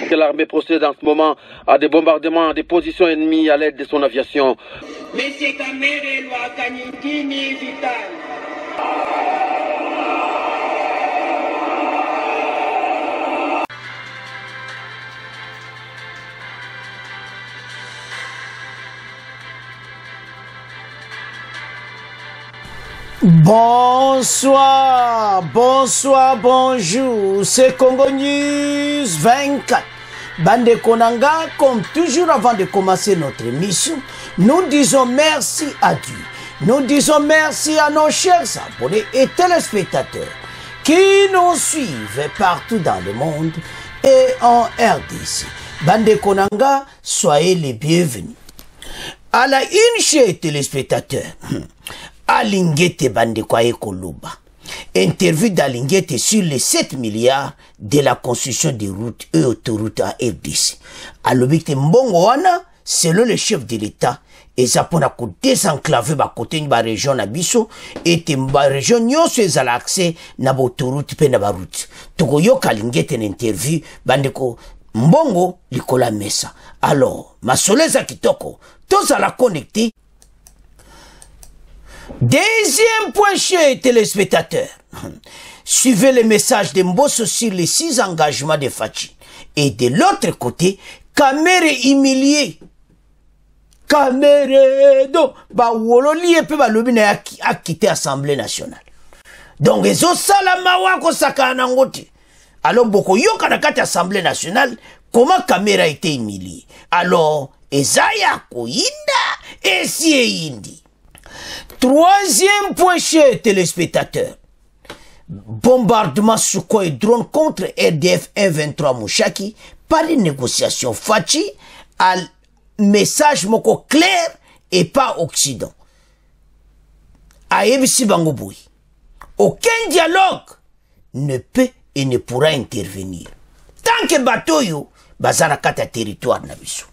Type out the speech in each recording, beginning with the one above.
que l'armée procède en ce moment à des bombardements des positions ennemies à l'aide de son aviation. Monsieur Kamere Lwakanyikini Vital. Bonsoir, bonsoir, bonjour, c'est Congo News 24. Bande Konanga, comme toujours avant de commencer notre émission, nous disons merci à Dieu. Nous disons merci à nos chers abonnés et téléspectateurs qui nous suivent partout dans le monde et en RDC. Bande Konanga, soyez les bienvenus. À la une, chers téléspectateurs, Alingete Bandekwa Ekoloba. Interview d'Alingete sur les 7 milliards de la construction des routes et autoroutes en RDC. Alobite Mbongo wana, selon le chef de l'État, et ça pour désenclaver ba côté ba région na biso et ba région nyonso ezala accès na ba autoroute pe na ba route. Toko yo Alingete interview bandeko Mbongo likola mesa. Alors, masoleza kitoko, tous à la connecter. Deuxième point, chers téléspectateurs. Suivez le message de Mbosso sur les 6 engagements de Fachi. Et de l'autre côté, Kamere humilié. Kamere, donc, bah, wololi et peu balobine a quitté l'Assemblée nationale. Donc, ils ont salamawa ko sakanangoti. Alors, boko yo kanakati Assemblée nationale, comment Kamere a été humilié? Alors, Ezaya ko inda, et indi. Troisième point, chers téléspectateurs. Bombardement Sukhoi et drone contre RDF 123 Mouchaki par les négociations. Fachi a message moko clair et pas Occident. Aïebisi Bangoboui. Aucun dialogue ne peut et ne pourra intervenir. Tant que bateau yo, bazarakata territoire nabiso.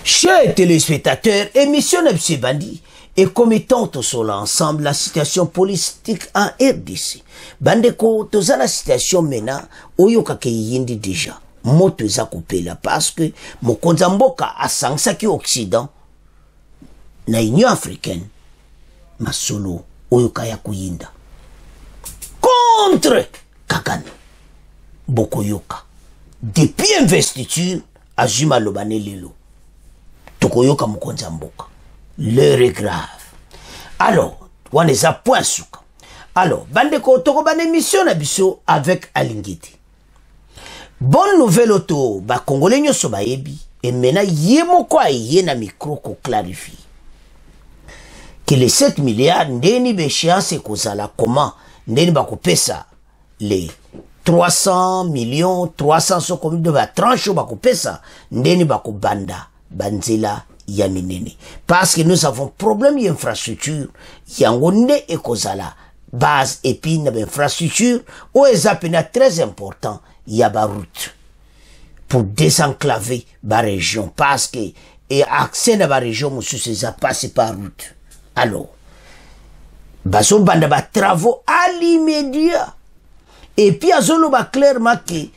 Chers téléspectateurs, émission Nebsi Bandi. Et commettons tous ensemble la situation politique en RDC. Bandeko, tous la situation maintenant, oyoka ke yindi déjà. Moto eza coupé là parce que mokonza mboka a sangsaki Occident na Union africaine masolo oyoka ya kuyinda. Contre Kagame. Bokoyoka. Depuis investiture, Azuma Lobane Lilo. Tokoyoka mokonza mboka. L'heure est grave. Alors, on les a point souka. Alors, bandeko toko ban émission na biso avec Alingete. Bonne nouvelle auto, ba congolais nyoso ba yebi et mena yemo kwa yena micro ko clarifie. Que les 7 milliards ndeni be échéance kozala comment ndeni ba kopesa les 300 millions 300 so comme de ba tranche ba kopesa ndeni ba ko banda banzela Yaminene. Parce que nous avons problème d'infrastructure. Yangonde et Kozala. Base et puis d'infrastructure. Ou est très important. Yaba route. Pour désenclaver la région. Parce que, et accès à la région, monsieur, c'est passé par route. Alors, baso banda ba travaux à l'immédiat. Et puis, azolo ba clairement que,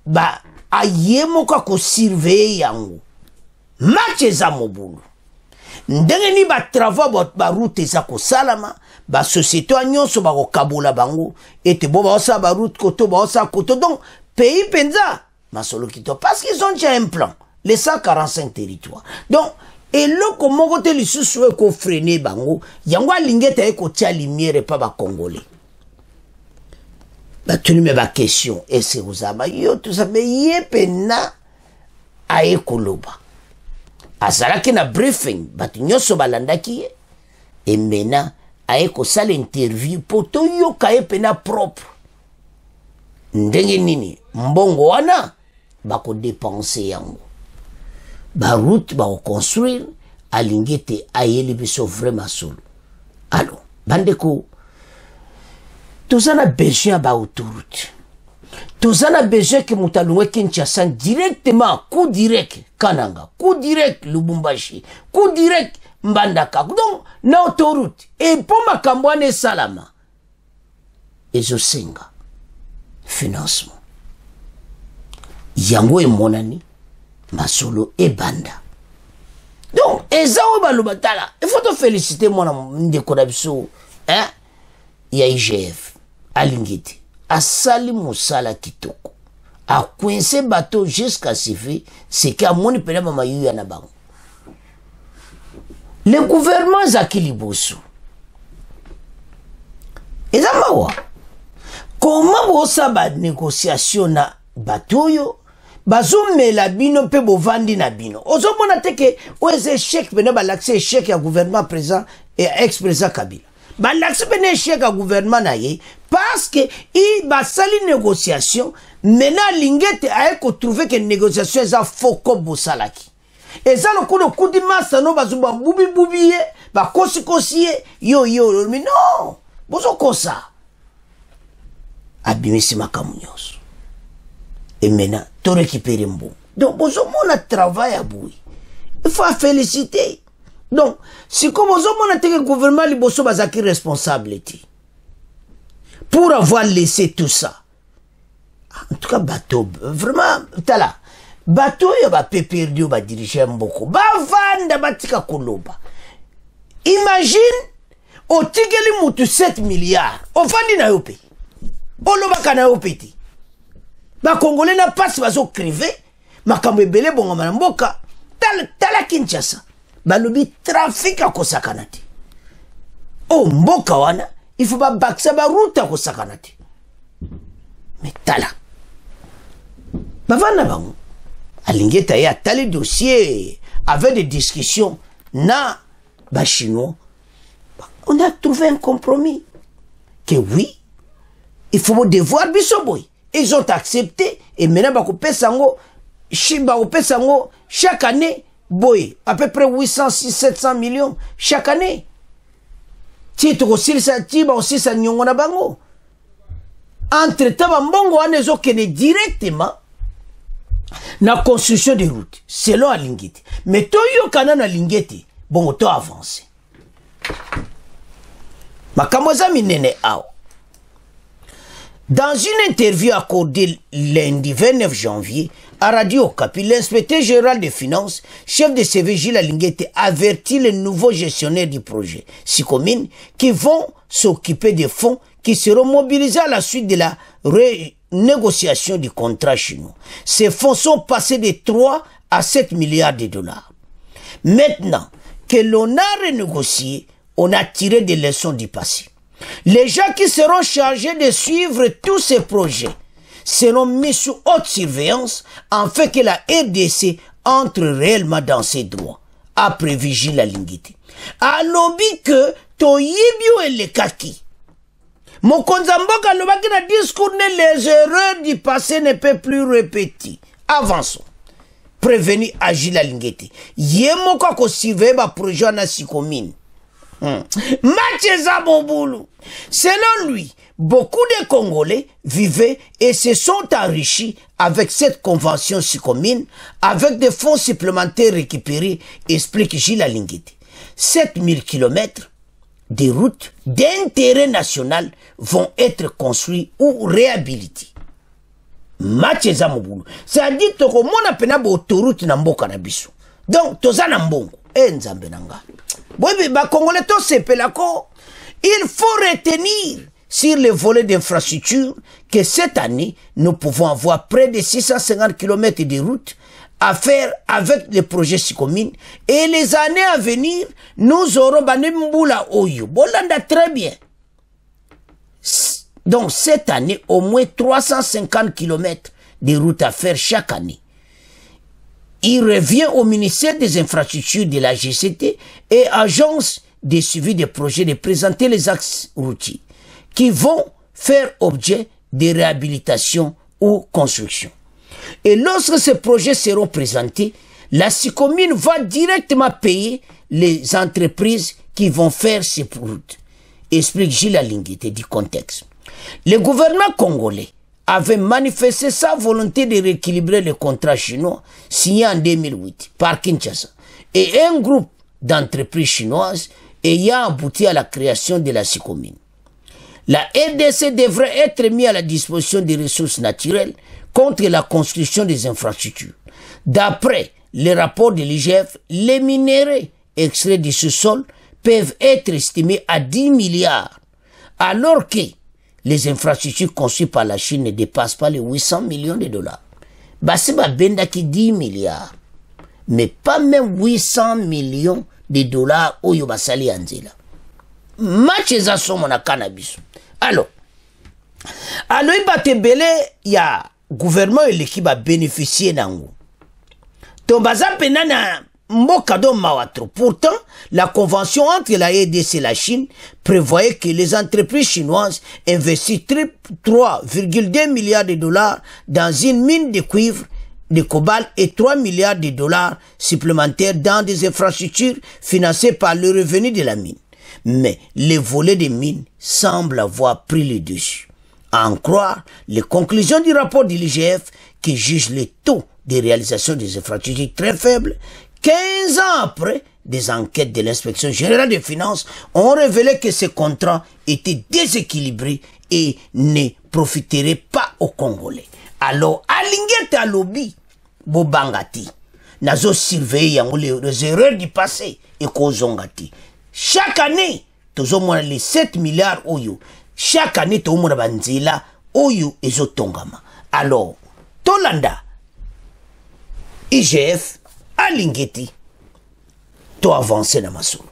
ba, ayemo kwa ko surveiller yango. Match eza mobulu. Ndenge ni ba travaux ba route eza ko salama, ba société nyonso ba ko kabula bango ete bo ba osa ba route koto ba osa koto donc pays penza masolo kito parce qu'ils ont déjà un plan les 145 territoires. Donc et le comment côté li susu ko freiner bango yango alingeta e ko tia lumière pa ba congolais. Ba tuni me ba question et c'est uzaba yo tout ça mais yepena a ekoloba. Azalaki na briefing, batu nyoso balandaki et mena aye ko sala interview poto yoka epena propre. Ndenge nini mbongo wana bako dépenser yango. Ba route ba construire alingete ayeli biso vraiment solo. Alors, bandeko tozana besoin ba autoroute. Tozana besoin que Moutaloué Kinshasa directement, coup direct Kananga, coup direct Lubumbashi, coup direct Mbandaka. Donc, na autoroute. Et pour ma Kambouane Salama. Et Zosenga. Financement. yango emonani masolo ebanda. Donc ezao balobatala il faut te féliciter mon ndeko na biso hein ya IGF alingiti asali musala kitoko a coincé bateau jusqu'à Sifi c'est qu'à moni pena mama yu na bango. Le gouvernement Zakilibosu ezamawa comment bosa ba négociation na bateau bazomela bino pe bovandi na bino ozomona teke oze échec bena balaxe échec ya gouvernement présent et ex-président Kabila balaxe bena échec ya gouvernement na ye parce que il basali négociation mena lingete a ko trouver que négociation eza faux comme bosalaki eza no kuno kudi masa no bazuba bubi bubi ye ba kosi kosi yo mais non bozo kosa abimisi makamunyoso. Et maintenant, tu récupères un bon. Donc, vous avez un travail à bouillir. Il faut féliciter. Donc, si comme vous avez un gouvernement, vous avez responsable. Pour avoir laissé tout ça. En tout cas, bateau, vraiment, tala. Bateau, il va perdu, il va diriger beaucoup. Ba vanda, batika koloba. Imagine, au tigeli mutu 7 milliards. Au vandi na yope. Au lobaka na yope ti. Ba Congolais na passe bazo crever makambo ebele bongo na mboka tala Kinshasa balobi trafic akosakana te o mboka wana il faut ba baksa ba route akosakana te mais tala bavana bango alingeta ya tali dossier avec des discussions na ba chinois on a trouvé un compromis que oui il faut devoir bisoboy. Ils ont accepté et maintenant chaque année boy à peu près 800 700 millions chaque année. Titre aussi ça tiba aussi ça nyongo na bango. Entre temps mbongo anezo kene directement na construction des routes selon Alingeti. Mais toyo kana na Lingeti bon to avancer. Makamoza minene ao. Dans une interview accordée lundi 29 janvier à Radio Okapi, l'inspecteur général des finances, chef de CV Gilles Alingete, avertit les nouveaux gestionnaires du projet Sicomine qui vont s'occuper des fonds qui seront mobilisés à la suite de la renégociation du contrat chinois. Ces fonds sont passés de 3 à 7 milliards de dollars. Maintenant que l'on a renégocié, on a tiré des leçons du passé. Les gens qui seront chargés de suivre tous ces projets seront mis sous haute surveillance afin que la RDC entre réellement dans ses droits, a prévu Gilles Alingiti. Alobi que Toyibio et le kaki. Mokonzamboka lobaki na discours ne les erreurs du passé ne peuvent plus répéter. Avançons. Prévenu à Gilles Alingiti. Yemoko ko surveiller ba projet na Sikomine. Mathieza Boboulou. Selon lui, beaucoup de Congolais vivaient et se sont enrichis avec cette convention Sicomine, avec des fonds supplémentaires récupérés, explique Gilles Alingeti. 7000 km de routes d'intérêt national vont être construits ou réhabilités. Mathieza Boboulou. C'est-à-dire que mon appena bo autoroute na mboka na biso. Donc, toza na mbongo. Nzambe nanga. Il faut retenir sur le volet d'infrastructure que cette année, nous pouvons avoir près de 650 km de routes à faire avec les projets Sicomine et les années à venir, nous aurons Banemboula Oyo. Bolanda très bien. Donc cette année, au moins 350 km de routes à faire chaque année. Il revient au ministère des infrastructures de la GCT et agence de suivi des projets de présenter les axes routiers qui vont faire objet de réhabilitation ou construction. Et lorsque ces projets seront présentés, la Sicomine va directement payer les entreprises qui vont faire ces routes. Explique Gilles Alingite du contexte. Le gouvernement congolais avait manifesté sa volonté de rééquilibrer le contrat chinois signé en 2008 par Kinshasa et un groupe d'entreprises chinoises ayant abouti à la création de la Sicomine. La RDC devrait être mise à la disposition des ressources naturelles contre la construction des infrastructures. D'après les rapports de l'IGF, les minéraux extraits du sous-sol peuvent être estimés à 10 milliards, alors que les infrastructures conçues par la Chine ne dépassent pas les 800 millions de dollars. Basiba benda qui 10 milliards, mais pas même 800 millions de dollars au Yobasali Anzela. Match eza somo na cannabis. Alors, il y a gouvernement et l'équipe a bénéficié d'ango. Tombaza penana mbokado mawatro. Pourtant, la convention entre la RDC et la Chine prévoyait que les entreprises chinoises investissent 3,2 milliards de dollars dans une mine de cuivre, de cobalt et 3 milliards de dollars supplémentaires dans des infrastructures financées par le revenu de la mine. Mais les volets des mines semblent avoir pris le dessus. À en croire les conclusions du rapport de l'IGF qui juge les taux de réalisation des infrastructures très faibles, 15 ans après, des enquêtes de l'inspection générale des finances ont révélé que ces contrats étaient déséquilibrés et ne profiteraient pas aux Congolais. Alors, Alingete Alobi, Bobangati, nazo surveiller les erreurs du passé et Kozongati. Chaque année, tous au moins les 7 milliards oyo. Chaque année, tout le monde banzila oyo ezotongama. Alors, Tolanda, IGF, Alingeti, to avancer dans ma soul.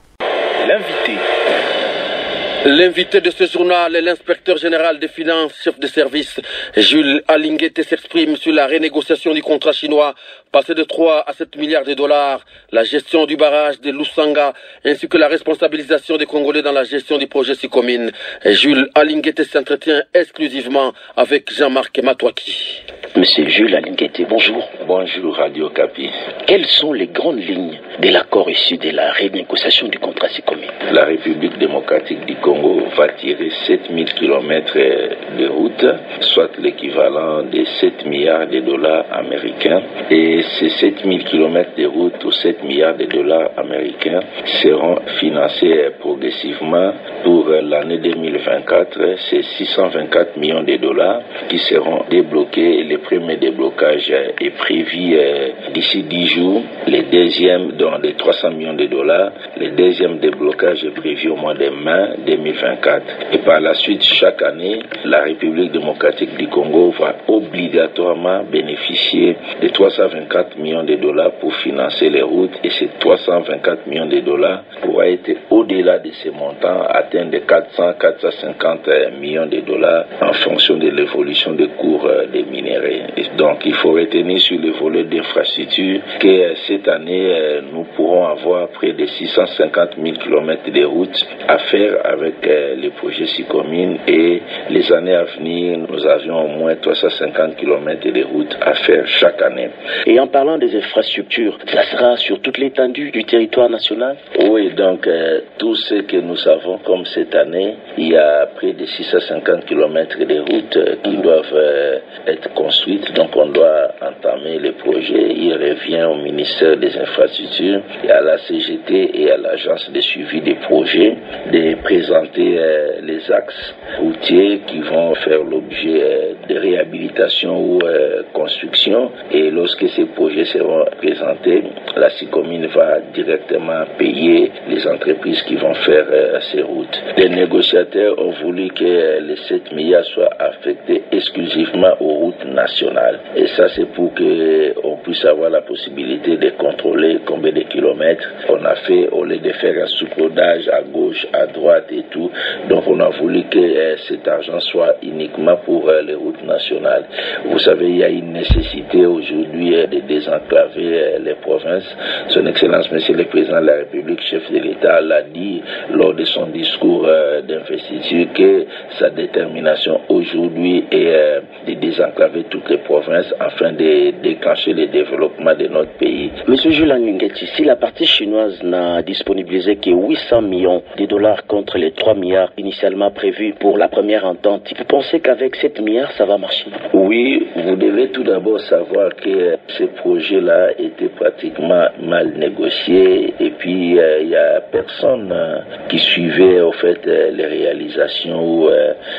L'invité de ce journal est l'inspecteur général des finances, chef de service, Jules Alingete, s'exprime sur la renégociation du contrat chinois, passé de 3 à 7 milliards de dollars, la gestion du barrage de Lusanga, ainsi que la responsabilisation des Congolais dans la gestion du projet Sikomine. Jules Alingete s'entretient exclusivement avec Jean-Marc Matouaki. Monsieur Jules Alingete, bonjour. Bonjour Radio Kapi. Quelles sont les grandes lignes de l'accord issu de la renégociation du contrat Sikomine? La République démocratique du Congo va tirer 7000 km de route, soit l'équivalent de 7 milliards de dollars américains. Et ces 7000 km de route ou 7 milliards de dollars américains seront financés progressivement pour l'année 2024. C'est 624 millions de dollars qui seront débloqués. Le premier déblocage est prévu d'ici 10 jours. Le deuxième, dans les 300 millions de dollars. Le deuxième déblocage est prévu au mois de mai 2024. Et par la suite, chaque année, la République démocratique du Congo va obligatoirement bénéficier de 324 millions de dollars pour financer les routes. Et ces 324 millions de dollars pourra être au-delà de ces montants, atteindre 400-450 millions de dollars en fonction de l'évolution des cours des minéraux. Et donc, il faut retenir sur le volet d'infrastructure que cette année, nous pourrons avoir près de 650 000 km de routes à faire avec les projets Sikomine, et les années à venir, nous avions au moins 350 km de routes à faire chaque année. Et en parlant des infrastructures, ça sera sur toute l'étendue du territoire national? Oui, donc tout ce que nous savons comme cette année, il y a près de 650 km de routes qui doivent être construites, donc on doit entamer les projets. Il revient au ministère des Infrastructures et à la CGT et à l'agence de suivi des projets de présenter les axes routiers qui vont faire l'objet de réhabilitation ou construction, et lorsque ces projets seront présentés, la Sikomine va directement payer les entreprises qui vont faire ces routes. Les négociateurs ont voulu que les 7 milliards soient affectés exclusivement aux routes nationales, et ça c'est pour qu'on puisse avoir la possibilité de contrôler combien de kilomètres on a fait au lieu de faire un sous-codage à gauche, à droite et tout. Donc on a voulu que cet argent soit uniquement pour les routes nationales. Vous savez, il y a une nécessité aujourd'hui de désenclaver les provinces. Son Excellence Monsieur le Président de la République, chef de l'État, l'a dit lors de son discours d'investiture que sa détermination aujourd'hui est de désenclaver toutes les provinces afin de déclencher le développement de notre pays. Monsieur Jules Alingeti, si la partie chinoise n'a disponibilisé que 800 millions de dollars contre les 3 milliards initialement prévus pour la première entente, vous pensez qu'avec 7 milliards, ça va marcher? Oui, vous devez tout d'abord savoir que ce projet-là était pratiquement mal négocié et puis il n'y a personne qui suivait au fait les réalisations ou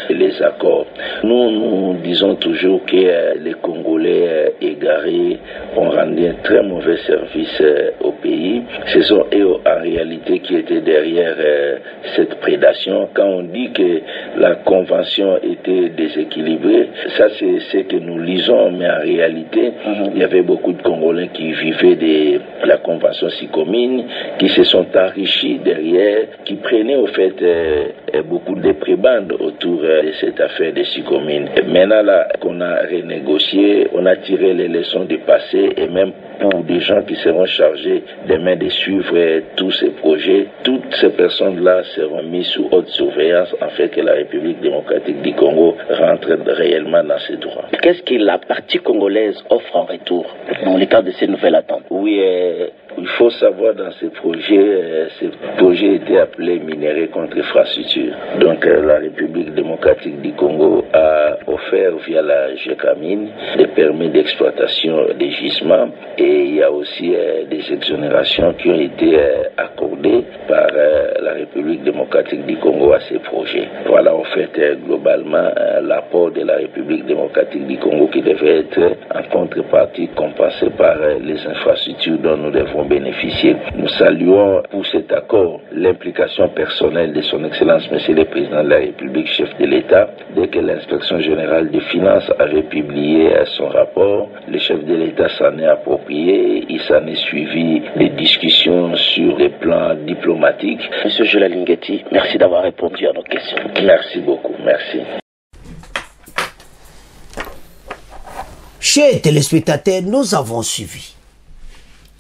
les accords. Nous disons toujours que les Congolais égarés ont rendu un très mauvais service au pays. Ce sont eux en réalité qui étaient derrière cette prédation. Quand on dit que la convention était déséquilibrée, ça c'est ce que nous lisons, mais en réalité, il y avait beaucoup de Congolais qui vivaient de la convention SICOMINE, qui se sont enrichis derrière, qui prenaient au fait beaucoup de prébendes autour de cette affaire de SICOMINE. Maintenant là qu'on a renégocié, on a tiré les leçons du passé et même pour des gens qui seront chargés demain de suivre tous ces projets, toutes ces personnes-là seront mises sous haute surveillance afin que la République démocratique du Congo rentre réellement dans ses droits. Qu'est-ce que la partie congolaise offre en retour dans le cadre de ces nouvelles attentes? Oui, il faut savoir dans ces projets étaient appelés minéraux contre infrastructure. Donc la République démocratique du Congo a offert via la GECAMINE des permis d'exploitation des gisements et il y a aussi des exonérations qui ont été accordées par la République démocratique du Congo à ces projets. Voilà en fait globalement l'apport de la République démocratique du Congo qui devait être en contrepartie compensé par les infrastructures dont nous devons bénéficier. Nous saluons pour cet accord l'implication personnelle de son Excellence Monsieur le Président de la République, chef de l'État. Dès que l'inspection générale des finances avait publié son rapport, le chef de l'État s'en est approprié. Il s'en est suivi des discussions sur les plans diplomatiques. Monsieur Jules Alingeti, merci d'avoir répondu à nos questions. Merci beaucoup, merci. Chers téléspectateurs, nous avons suivi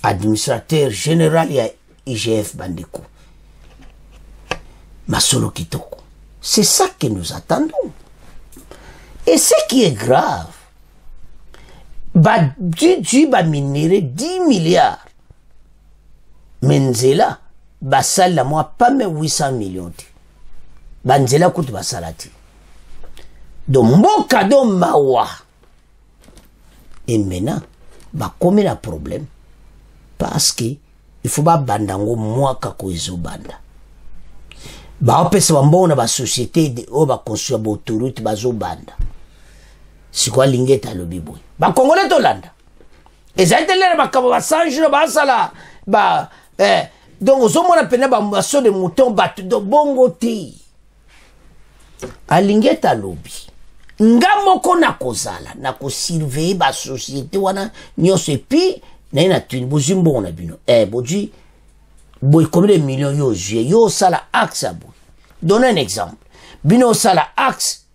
administrateur général et IGF Bandeko Masolo Kitoko. C'est ça que nous attendons. Et ce qui est grave, du minéré 10 milliards. Menzela, basal la moi pas mais 800 millions. Banzela coûte basalati. Donc, mon cadeau mawa. Et maintenant, comme il y a un problème, parce que il faut pas bandango moi kako ezo banda. Opesa bambona ba société de ba construire ba autoroute bazo banda. Si quoi lingeta lobi boy. Congolais to landa. Et ça été là ba sanjiro ba sala donc zo mona pena ba maso de mouton bat do bongo te. Alingeta lobi. Ngamoko na kozala na ko surveiller ba société wana nyose pi na ina tuni buzimbo na bino boji boy combien de millions yo sala axe boy. Donne un exemple. Bino sala axe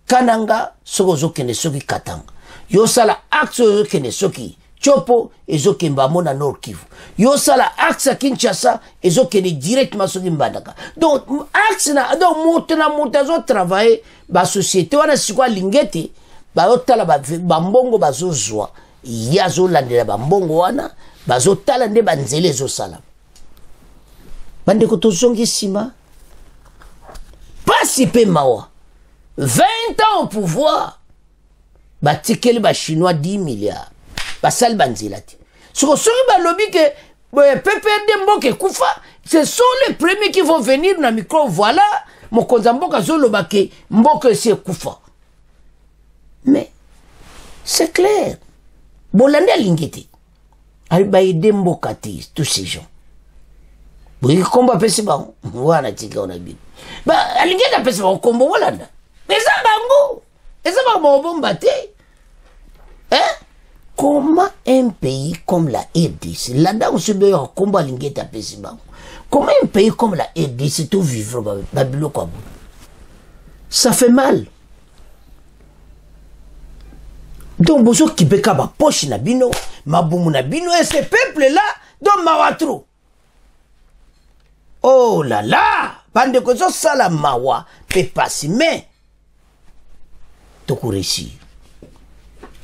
kananga soko zokende soki katanga. Yo sala axe zokende soki chopo ezokemba mona Nord Kivu. Yo sala axe Kinshasa ezokende directement soki Mbandaka. Donc axe na donc monte zo travailler ba société wana sikwa lingete ba otala ba mbongo bazozwa yazo landela ba mbongo wana bazotala nde banzele zo sala. Bande ko tozongi sima pasi pe mawa 20 ans au pouvoir batikeli ba chinois 10 milliards basal banzilati soko soki ba lobby que PPRD mboke kufa ce sont les premiers qui vont venir na micro voilà mokonza mboka zoloba ke mboke c'est kufa mais c'est clair bolande alingiti alba ide mboka ti tous ces gens oui komba pesi ba wana tika ona bi ba alingeta pesi ba kombo walanda mais ça bango et ça va bomba te comment un pays comme la RDC là où se beurre combat lingeta pesi ba comment un pays comme la RDC tout vivre babilo quoi ça fait mal. Donc bozo kibeka ba poche na bino mabumu na bino et ce peuple là donc mawatro. Oh là là, bande kozo sala mawa pe pasi mais toko réussir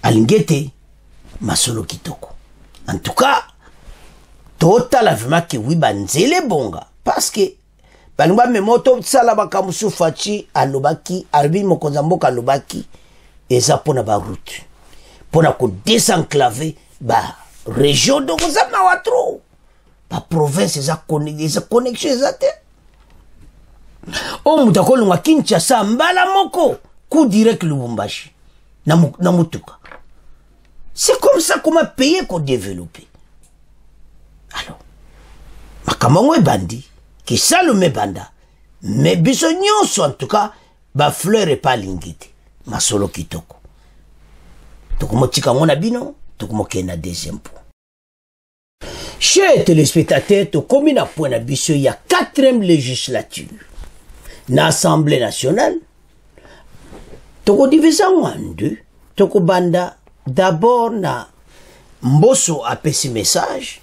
alingete masolo kitoko. En tout cas total vraiment que oui banzele bonga parce que balingba memoto sala bakamusu fachi alobaki arbi mokonza mboka alobaki eza pona ba route pona ko désenclaver ba région donc za mawatro ba province eza connexion eza te o mutakolo ngwa Kinshasa mbala moko coup direct Lubumbashi na mutuka. C'est comme ça qu'on a payé qu'on développé. Alors, makamangwe bandi qui ça le banda mais biso nyonso en tout cas ba fleur et pas lingite masolo kitoko tokomotika ngona bino tokomokena deuxième point. Chers téléspectateurs, to komi na point na biso ya 4e législature na Assemblée nationale toko divisa en deux toko banda d'abord na Mbosso a pesi message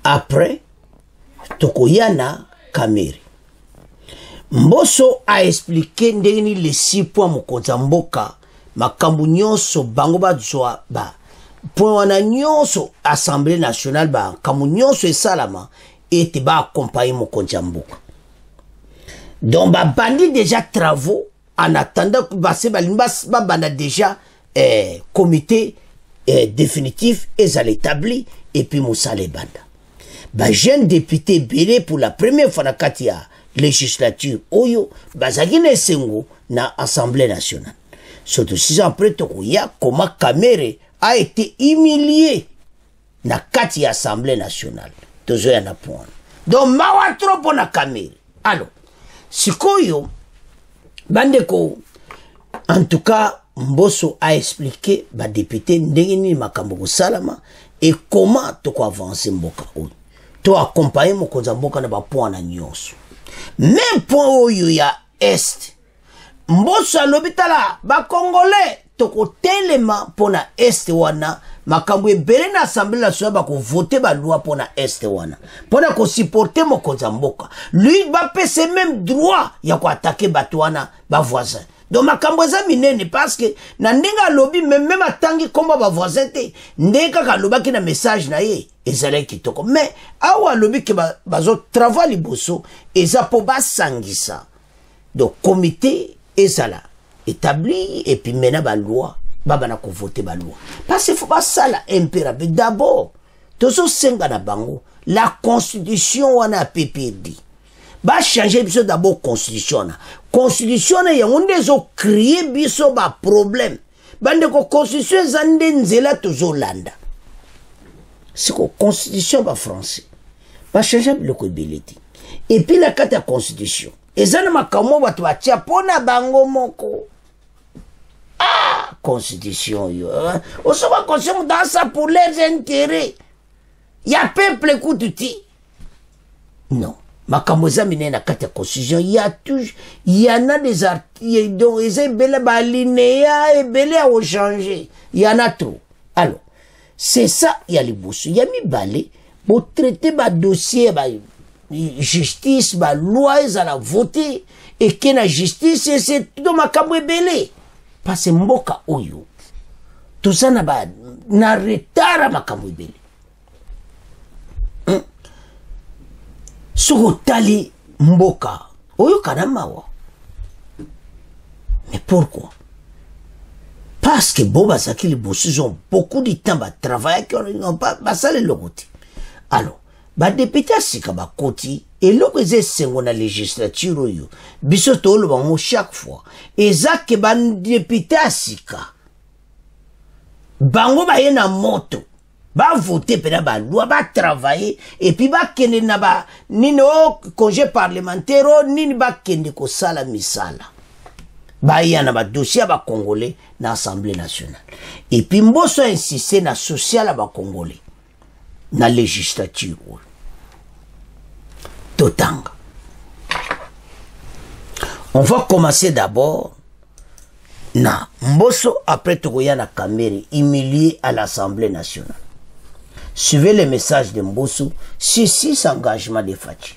après toko yana Kameri. Mbosso a expliqué ndeni les 6 points mokonza mboka makambu nyonso bango bazwa ba point wana nyonso Assemblée nationale ba kamu nyonso esalama ete ba accompagner mokonza mboka. Donc ba bandi déjà travaux en attendant que basse ba banda déjà comité définitif et à l'établi et puis Moussa les banda. Ba jeune député belé pour la première fois na katia législature oyo bazagine sengo na Assemblée nationale. Surtout 6 ans après tokoya comment Kamere a été humilié na katia Assemblée nationale. Tozo ya na point. Donc mawa trop pour na Kamere. Alors sikoyo bandeko en tout cas Mbosso a expliqué ba député ndengeni makambo salama et comment to ko avancer mboka oyo to accompagner mokonza mboka na ba point na nyonso même point oyo ya est Mbosso alobitala ba congolais to ko telema pona est wana makambo ebele na Assemblée nationale ba ko voter ba loi pona est wana pona ko supporter mokonza mboka lui ba pese même droit ya ko attaquer bato wana ba voisin. Donc makambo eza minene parce que na ndinga lobi même atangi komba ba voisin te ndeka ka lobaki na message na ye ezala kitoko mais awa lobi ke bazo travail liboso eza po basangisa. Donc comité ezala établi et puis mena ba loi baba na ko voter ba loi parce que faut pas ça la impératif d'abord tozo senga na bango la constitution wana PPD ba changer biso d'abord constitution ya onde zo créer biso ba problème bande ko constitution zande nzela tozo landa siko constitution ba français ba changer le kobeleti et puis la carte constitution ezana makamo bato batia pona bango moko constitution yo osoba constitution dans ça pour les intérêts ya peuple écoute-ti non makambo za mine na kati ya constitution il y en a des articles donc ils ebele ba alinéa ebele a changer il y en a trop. Alors c'est ça il y a les bourses il y a mi balé pour traiter ba dossier ba justice ba loi za la voter et que la justice c'est tout makambo ebele parce que mboka oyo tout ça na ba na retard makambo ebele. Sokotali mboka oyo kanamawa. Mais pourquoi? Parce que Boba Zaki les bosses ont beaucoup de temps à travailler qui n'ont pas basé le côté. Alors, ba député sika ba koti et le que c'est sengo na législature oyo biso to lo ba chaque fois et ça que ba député sika bango ba yena moto ba voter pena ba loi ba travailler et puis ba kende na ba nini o congé parlementaire nini ba kende ko sala misala ba yana ba dossier ba congolais na Assemblée nationale et puis Mbosso a insisté na social ba congolais na législature totanga. On va commencer d'abord na Mbosso après Togoyana Kameri humilié à l'Assemblée nationale. Suivez les messages de Mbosso sur 6 engagements de Fachi.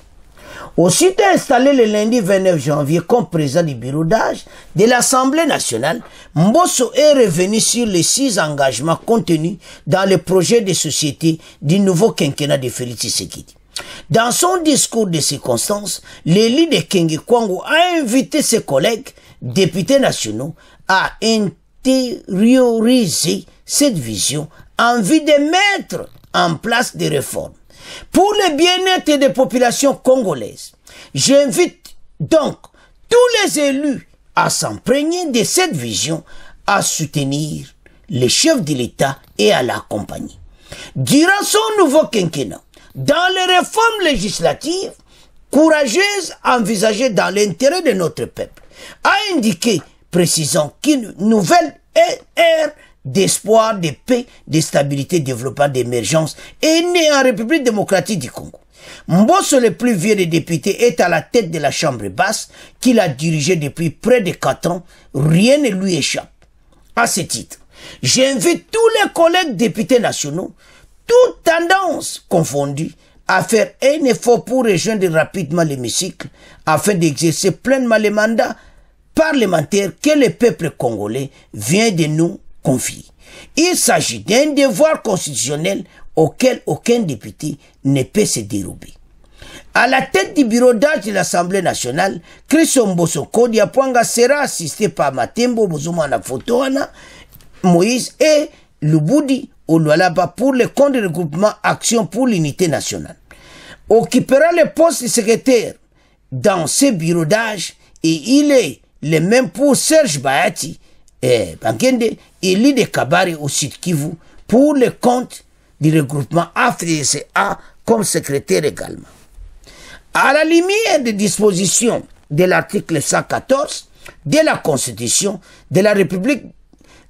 Aussitôt installé le lundi 29 janvier comme président du bureau d'âge de l'Assemblée nationale, Mbosso est revenu sur les 6 engagements contenus dans le projet de société du nouveau quinquennat de Félix Tshisekedi. Dans son discours de circonstance, l'élu de Kenge Kwango a invité ses collègues députés nationaux à intérioriser cette vision en vue de mettre en place des réformes pour le bien-être des populations congolaises. J'invite donc tous les élus à s'imprégner de cette vision, à soutenir les chefs de l'État et à l'accompagner. Durant son nouveau quinquennat, dans les réformes législatives courageuses envisagées dans l'intérêt de notre peuple, a indiqué, précisant qu'une nouvelle ère d'espoir, de paix, de stabilité, de développement, d'émergence est née en République démocratique du Congo. Mbosso, le plus vieux des députés, est à la tête de la Chambre basse qu'il a dirigée depuis près de 4 ans. Rien ne lui échappe. À ce titre, j'invite tous les collègues députés nationaux, toutes tendances confondues, à faire un effort pour rejoindre rapidement l'hémicycle afin d'exercer pleinement les mandats parlementaires que le peuple congolais vient de nous confier. Il s'agit d'un devoir constitutionnel auquel aucun député ne peut se dérober. À la tête du bureau d'âge de l'Assemblée nationale, Christo Mbosso Kodiapwanga sera assisté par Matembo Bozumana Fotoana, Moïse et Lubudi Olualaba pour le compte de regroupement Action pour l'unité nationale. Occupera le poste de secrétaire dans ce bureau d'âge et il est le même pour Serge Bayati Bangende et Lide Kabari au Sud Kivu pour le compte du regroupement AFDCA comme secrétaire également. À la lumière des dispositions de l'article 114 de la Constitution de la République,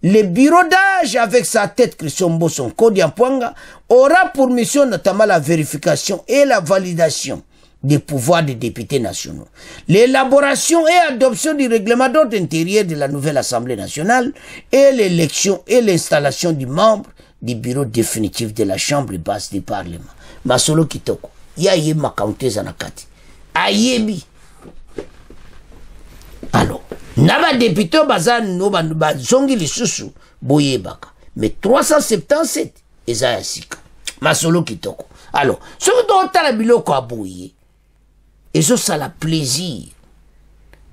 le bureau d'âge avec sa tête Christo Mbosso Kodiapwanga aura pour mission notamment la vérification et la validation des pouvoirs des députés nationaux, l'élaboration et adoption du règlement d'ordre intérieur de la nouvelle Assemblée nationale et l'élection et l'installation du membre du bureau définitif de la Chambre basse du Parlement. Masolo Kitoko, yaye makaunte zanakati. Ayebi. Alors, naba député bazan no bazongi lisusu boyebaka. Mais 377 ezaya sika. Masolo Kitoko. Alors, ce que dont la biloko aboye, et ça la plaisir.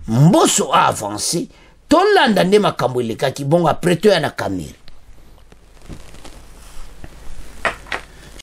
Mbosso a avancé. Ton landane makambo eleka ki bonga prêter à la caméra.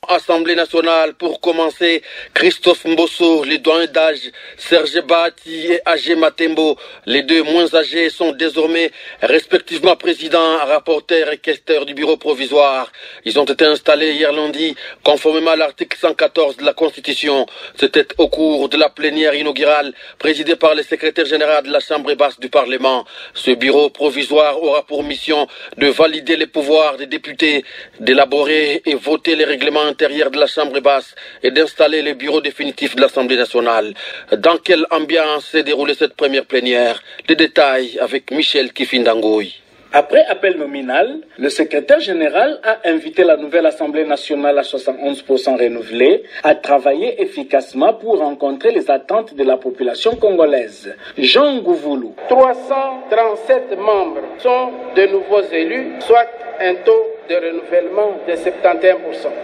Assemblée nationale, pour commencer, Christophe Mbosso, les doyens d'âge, Serge Bahati et Agé Matembo, les deux moins âgés, sont désormais respectivement présidents, rapporteurs et questeurs du bureau provisoire. Ils ont été installés hier lundi, conformément à l'article 114 de la Constitution. C'était au cours de la plénière inaugurale, présidée par le secrétaire général de la Chambre basse du Parlement. Ce bureau provisoire aura pour mission de valider les pouvoirs des députés, d'élaborer et voter les règlements intérieur de la Chambre basse et d'installer le bureau définitif de l'Assemblée nationale. Dans quelle ambiance s'est déroulée cette première plénière? Les détails avec Michel Kifindangoy. Après appel nominal, le secrétaire général a invité la nouvelle Assemblée nationale à 71% renouvelée à travailler efficacement pour rencontrer les attentes de la population congolaise. Jean Gouvoulou. 337 membres sont de nouveaux élus, soit un taux de renouvellement de 71%.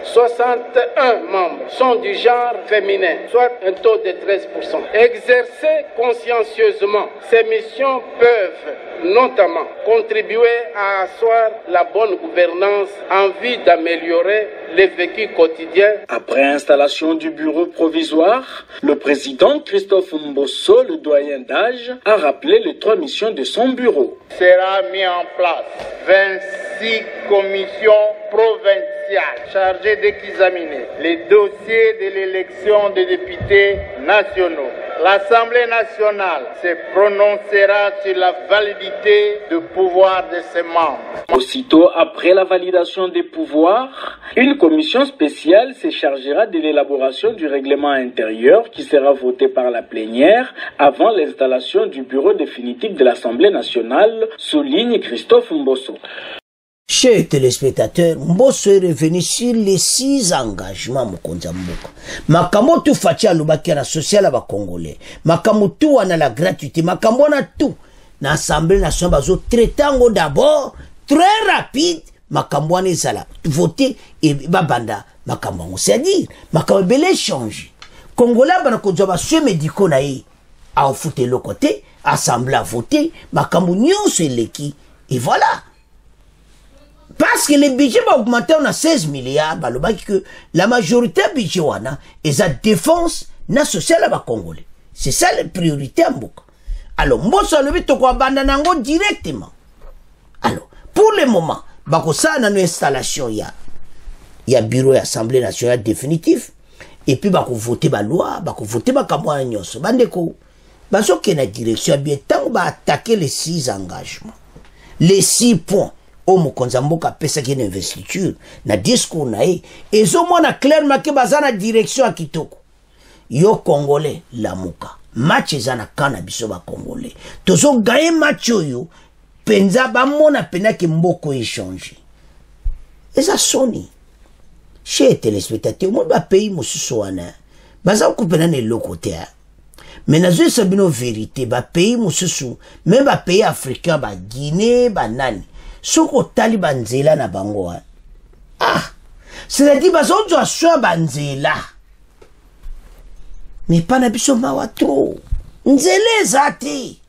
61 membres sont du genre féminin, soit un taux de 13%. Exercer consciencieusement ces missions peuvent notamment contribuer à asseoir la bonne gouvernance en vue d'améliorer le vécu quotidien. Après installation du bureau provisoire, le président Christophe Mbosso, le doyen d'âge, a rappelé les 3 missions de son bureau. Sera mis en place 26 commissions provinciales chargées d'examiner les dossiers de l'élection des députés nationaux. L'Assemblée nationale se prononcera sur la validité du pouvoir de ses membres. Aussitôt après la validation des pouvoirs, une commission spéciale se chargera de l'élaboration du règlement intérieur qui sera voté par la plénière avant l'installation du bureau définitif de l'Assemblée nationale, souligne Christophe Mbosso. Chers téléspectateurs, Mbosso est revenu sur les 6 engagements Mokonza Mboka. Makambo tu fachi alubaki na social aba Congolais. Makambo tu wana la gratuité, makambo na tout. Na Assemblée nationale bazo traitango d'abord très rapide, makambo wana ezala voter et babanda makambo. C'est-à-dire makambo belé changer. Congolais bana kozwa ba soins médicaux na ye. A ofute le côté, Assemblée a voté, makambo nyonso eleki et voilà. Parce que le budget va augmenter, on a 16 milliards, que la majorité du budget est la défense sociale congolais. C'est ça la priorité en Mboka. Alors, Mbosso a levé toko abandanango directement. Alors, pour le moment, ça a une installation, il y a bureau et assemblée nationale définitif, et puis bako voter la loi, bako voter ma campagne nyonso. Bandeko, baso qui na direction, bien tant va attaquer les 6 engagements, les 6 points. O Mokonza Mboka pesa ki investiture na discours na e ezo mona clairement ke bazana direction a kitoko yo congolais la muka match ezana kana biso ba congolais tozo gaye match yo penza ba mona pena ke mboko échanger eza soni chez téléspectateurs mo ba pays mosusu wana baza ko pena ne lokote mais nazo sabino vérité ba pays mosusu même ba pays africain ba Guinée ba nani soko tali banzela na bango c'est-à-dire bazonzo aswa banzela mais pas na biso mawa trop nzele zati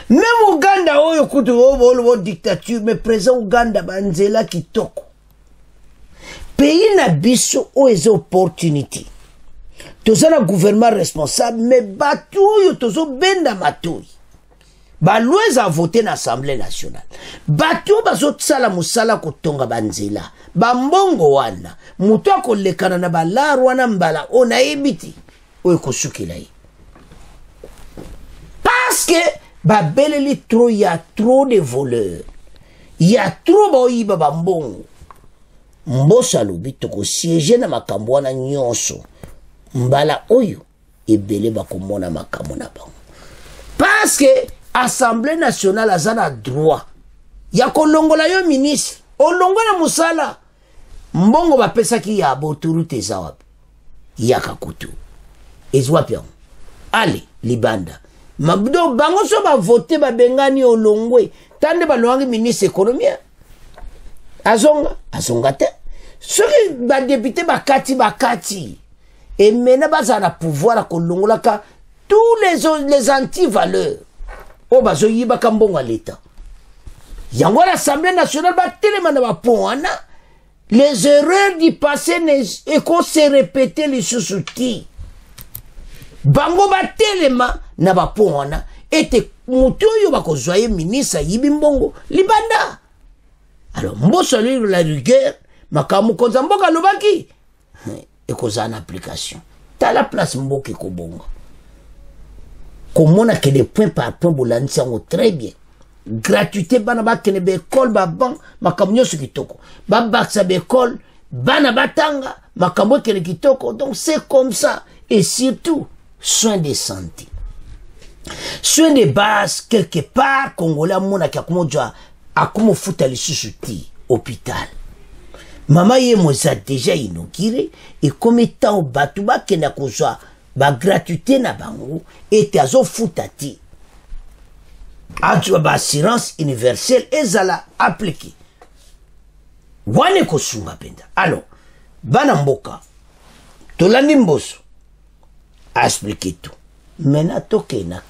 même Uganda oyo kutu wo dictature mais présent Uganda banzela kitoko pays na biso o ez opportunité tozana gouvernement responsable mais batu yo tozo benda matoi Balouez a voté dans l'Assemblée nationale. Batu bazot sala musala kotonga banzela. Bambongo wana. Muto kolekana na balaru wana mbala. Ona ebiti. Oye kosukilai. Parce que babeleli trop, il y a trop de voleurs. Il y a trop boyiba bambongo. Mbosso alobi toko siéger na makambo wana nyonso. Mbala oyo ebele bakomona makambo na bango. Parce que Assemblée nationale a zana droit. Ya kolongola yo ministre. Olongola musala. Mbongo ba pesa ki ya boturu tezawab. Ya kakutu. Ezwapion. Allez, libanda. Mabdo bango so ba voter ba bengani olongwe. Tande ba loangi ministre économie. Azonga te. Soki ba député bakati. Et maintenant ba zana pouvoir kolongola ka tous les anti-valeurs. O bazo yiba kambonga l'État. Yango l'Assemblée nationale ba télémana ba poana. Les erreurs du passé ne se répéter les sous-soutis. Bango ba téléma na ba poana. Ete mutu yo ba kozwaye ministre yibi mbongo libanda. Alors Mbosso la rigueur makamu Mokonza Mboka lobaki. Et koza en application. T'as la place mboke kobonga. Comment on a que des points par point boulani très bien. Gratuité banaba kene be école ba ban makamnyo su kitoko. Ba baksa be école bana batanga makambo kene kitoko. Donc c'est comme ça et surtout soins de santé. Soins de base quelque part Congolais mona ki akumojwa akumo futa lisusuti hôpital. Mama ye moza déjà inauguré et comme étant au batuba kena kozwa ba gratuité na bango et azo futati ba assurance universelle ezala appliqué wane kosunga penda. Alors bana mboka tolandi Mbosso a expliqué tout. Maintenant toke na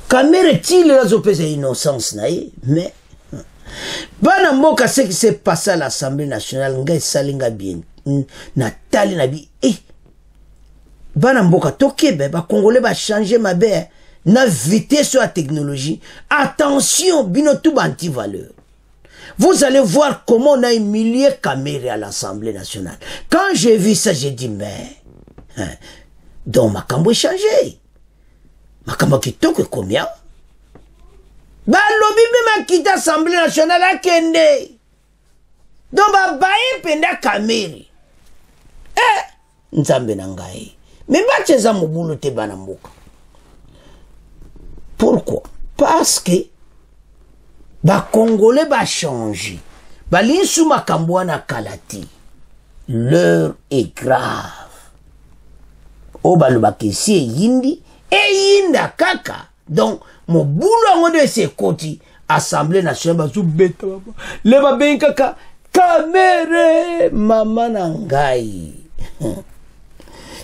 Kamere tile la zopesa innocence na ye mais bana mboka ce qui s'est passé à l'Assemblée nationale ngai salinga bien na tali na bi bana mboka tokebe ba congolais ba changer ma bé na vitesse sur la technologie. Attention bino tout anti valeur. Vous allez voir comment on a humilié Kamere à l'Assemblée nationale. Quand j'ai vu ça j'ai dit mais donc makambo changé. Makambo kitoko combien? Ba lobi même quitte l'Assemblée nationale à kende. Donc ba baye penda Kamere. Nzambe nangai. Mais bacheza mobulu te bana mboka. Pourquoi? Parce que ba Congolais ba changer balinsu makambo wana kalati. L'heure est grave. O balobaka esi eyindi eyinda kaka. Donc mon boulot yango de se koti Assemblée nationale bazu beta baba le babengi kaka Kamere mama na ngai.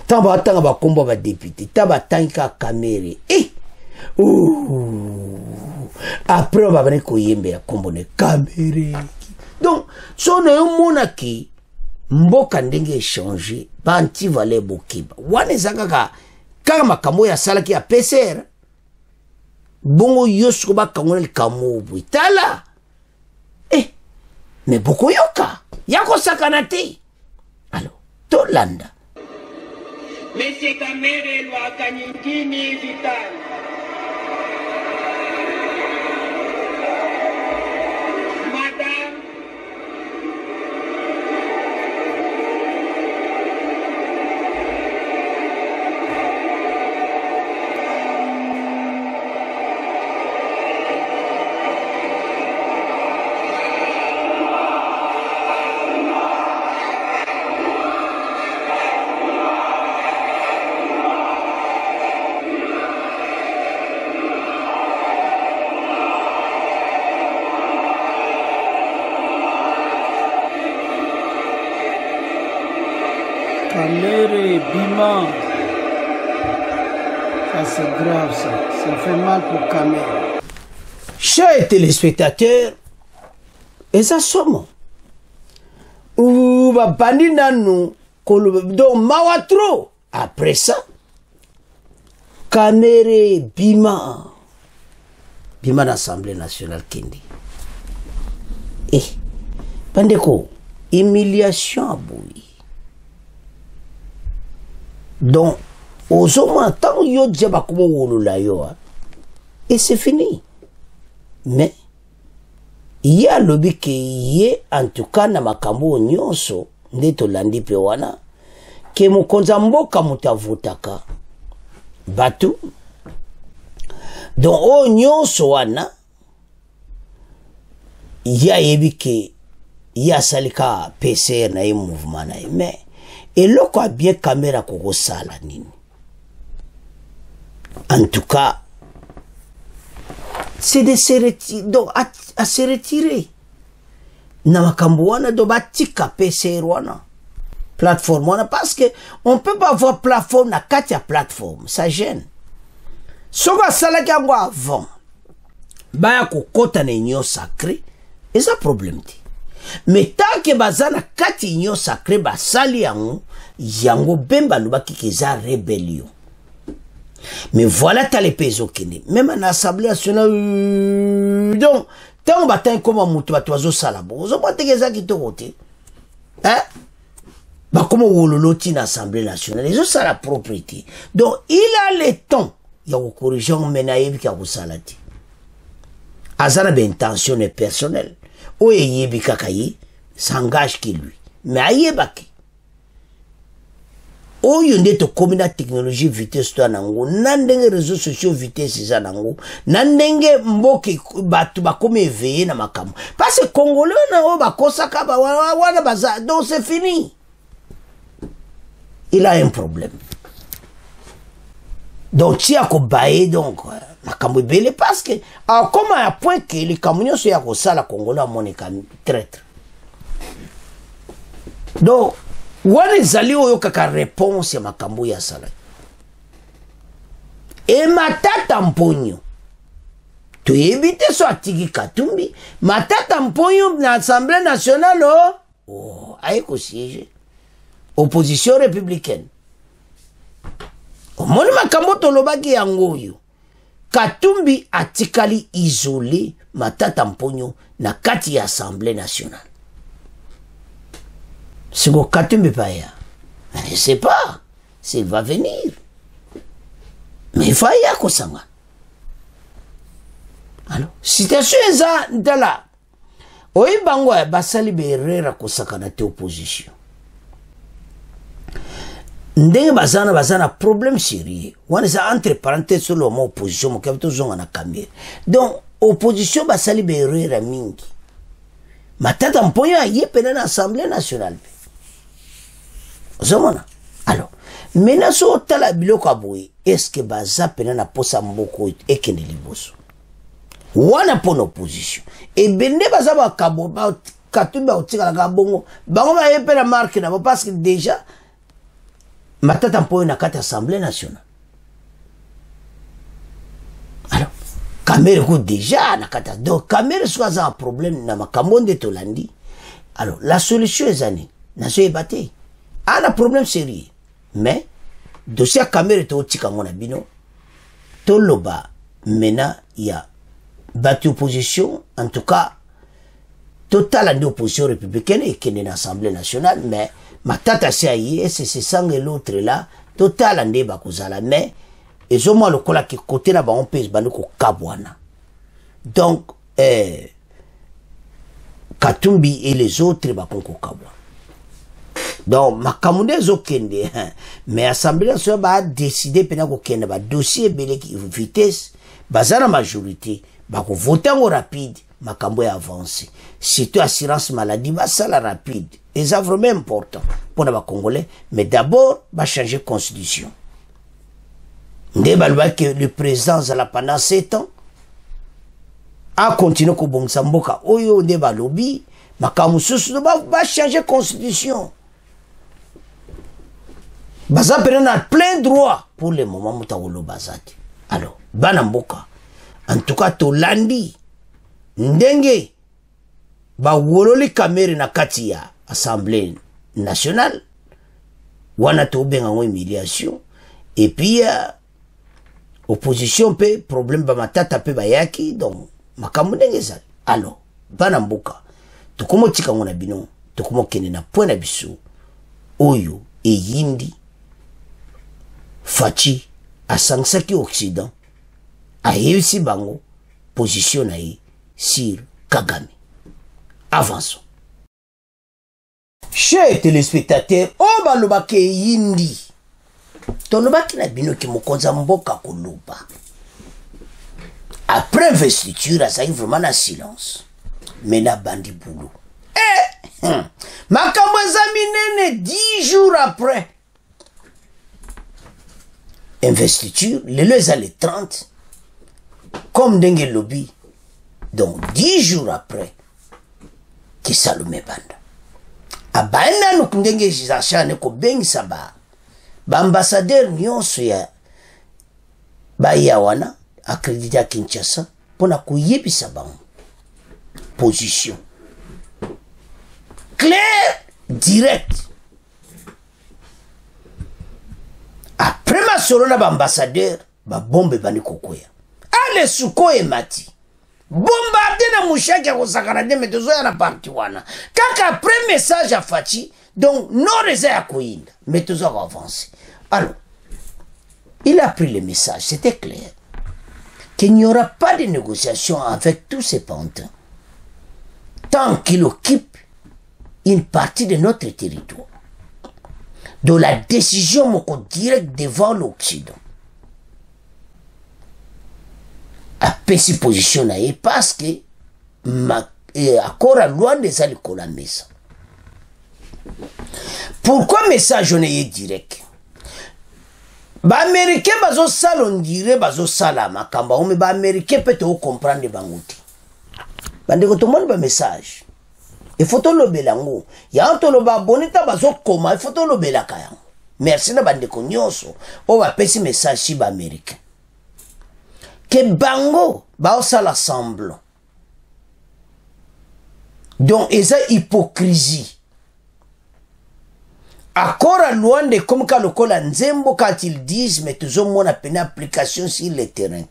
Tamba batanga bakombo ba député taba tanka Kamere après on va venir koyembe ya kombo ne Kamere. Donc so na yo mona ki mboka ndenge changer ba anti valer bokiba wane zakaka kaka makambo ya salaki ya PCR bongo yosko ba kangona kamo buitala mais boko yoka yako sakanate alors tolanda Monsieur Kamere lwa kanyingini vital Madame Kamere Bima, ça c'est grave ça fait mal pour Kamere. Chers téléspectateurs, et ça somme. Ou va bandi nanu donc mawatro. Après ça, Kamere Bima d'Assemblée nationale Kendi. Pandeko, humiliation à bouillir. Donc, aux hommes, tant yo djaba kubo wolola yo, et c'est fini. Mais, il y a le but qui est, en tout cas, na makambo nyonso, ndeto landi pe wana, ke mokonza mboka mutavutaka, batu, donc, o nyonso wana, il y a ebike, il y a salika PCR na ye mouvement na ye, mais, et là, quoi bien caméra koko sala nini. En tout cas, c'est de se retirer, donc à se retirer. Na makambo wana do batika PCR wana. Plateforme wana parce que on peut pas avoir plateforme na katia plateforme, ça gêne. Soka sala kango avant. Baya kokota na union sacrée, et ça problème ti. Mais tant que bazana kati union sacrée basali yango bemba lubaki keza rébellion. Mais voilà t'as les pesos kene. Même en assemblée nationale donc tant bataille comme mutu batozo salabo. Ozo bote keza kitorote. Hein? Ba comme wololoti na assemblée nationale, ils ont ça la propriété. Donc il a le temps ya ko corriger menayebi ka kusalati. Azana ben intention personnelle. Oye yebi kakayi s'engage qui lui mais ayebaki oyo ndeto komina technologie vitesse to nango nandenge réseaux sociaux vitesse za nango nandenge mboke batu bakome éveillé na makambo parce que congolais na o bakosaka ba wana baza donc c'est fini. Il a un problème donc tia ko baé donc makambo belé parce que comme à point que les camions sont ya ko sala congolais à monika traître. Donc wana zali oyo kaka réponse ya makambo ya sala et matata mponyo to éviter so atiki Katumbi matata mponyo na Assemblée nationale aiko siège opposition républicaine omoni makambo tolobaki yango oyo Katumbi atikali isolé matata mponyo na kati ya Assemblée nationale. C'est que Katumbi pas ya. Je ne sais pas s'il va venir. Mais il faut y aller kosanga. Alors, situation est ça dans la. Oyi bango basali berera kosakana te opposition. Ndenge bazana problème sérieux. Wana ça entre parenthèses sur le mot opposition mo kapito zonga na Kamere. Donc opposition basali berera mingi matata mpoyo aye pena na assemblée nationale ozomona alors maintenant so tala biloko aboye est-ce que baza pena na posa mboko ekende liboso wana pona opposition ebende baza bakabo katumba otikala ka bongo bango baye pena marque na parce que déjà matata mpoyo na kati assemblée nationale alors Kamere ko déjà na kata donc Kamere soit un problème na makambo de tolandi alors la solution est année na so ebate a un problème sérieux mais dossier Kamere to tika ngona bino to loba mena ya batu opposition en tout cas total opposition républicaine et qui est dans l'Assemblée nationale mais matata c'est c'est sang et l'autre là total ande bakozala mais et je moi le kola qui côté là bas on pèse banoko kabwana donc Katumbi et les autres bakonko kabwa donc makamunde zokende mais assemblée nationale ba décider pena ko kende ba dossier belé qui vitesse bazana majorité ba ko voter en rapide makambo ya avancé surtout assurance maladie ba sala rapide et ça vraiment important pour les Congolais mais d'abord ba changer constitution. Que le président Zala pendant 7 ans a continué à bongsa mboka oyo ndeba lobby makamususu va changer constitution baza pena plein droit pour le moment mutawolo bazati alors bana mboka en tout cas to landi ndenge ba wololi Kamere na kati ya assemblée nationale wana to benga ngo humiliation et puis opposition pe problème ba matata pe bayaki donc makambo ndenge ezali alors bana mboka tokomo tika ngona bino tokomo kene na point na biso oyo eyindi fachi asangsaki Occident ayeusi bango position na ye sur Kagame. Avançons. Chers téléspectateurs, on va le baké yindi. Tonobaki na bino ki mokonza mboka koloba. Après investiture, ça y vraiment na silence. Mais na bandi boulot. Makambo examinene 10 jours après. Investiture, les 30. Comme dengue lobby. Donc 10 jours après. Qui Salomé Banda. Abaenda no ndenge jishane ko bengi saba. Ba ambassadeur nyonso ya baya wana accrédité à Kinshasa pona kuyebisa bango position clair direct. Après ma solo na ba ambassadeur ba bombe bani kokoya. Ale suko e mati. Bombarder na mushaki ko sakana de metezo ya na parti wana. Kaka après message à Fachi donc non réserve à koinda metezo va avancer. Alors il a pris le message, c'était clair qu'il n'y aura pas de négociation avec tous ces pantins tant qu'il occupe une partie de notre territoire. De la décision directe devant l'Occident. A pesi position na ye parce que accord à loin des alcool à mesa. Pourquoi message on est direct? Ba américain bazo sala on dirait bazo sala makamba mais ba américain peut te comprendre bangouti. Bande ko to monde ba message. Il faut to lobelango. Ya to lo ba bonita bazo koma il faut to lobela kaya. Merci na bande ko nyonso. O ba pesi message si ba américain. Que bango ba osala semblant. Donc eza hypocrisie. Accord à loin de comme quand le col nzembo quand ils disent mais toujours mon appel application sur le terrain.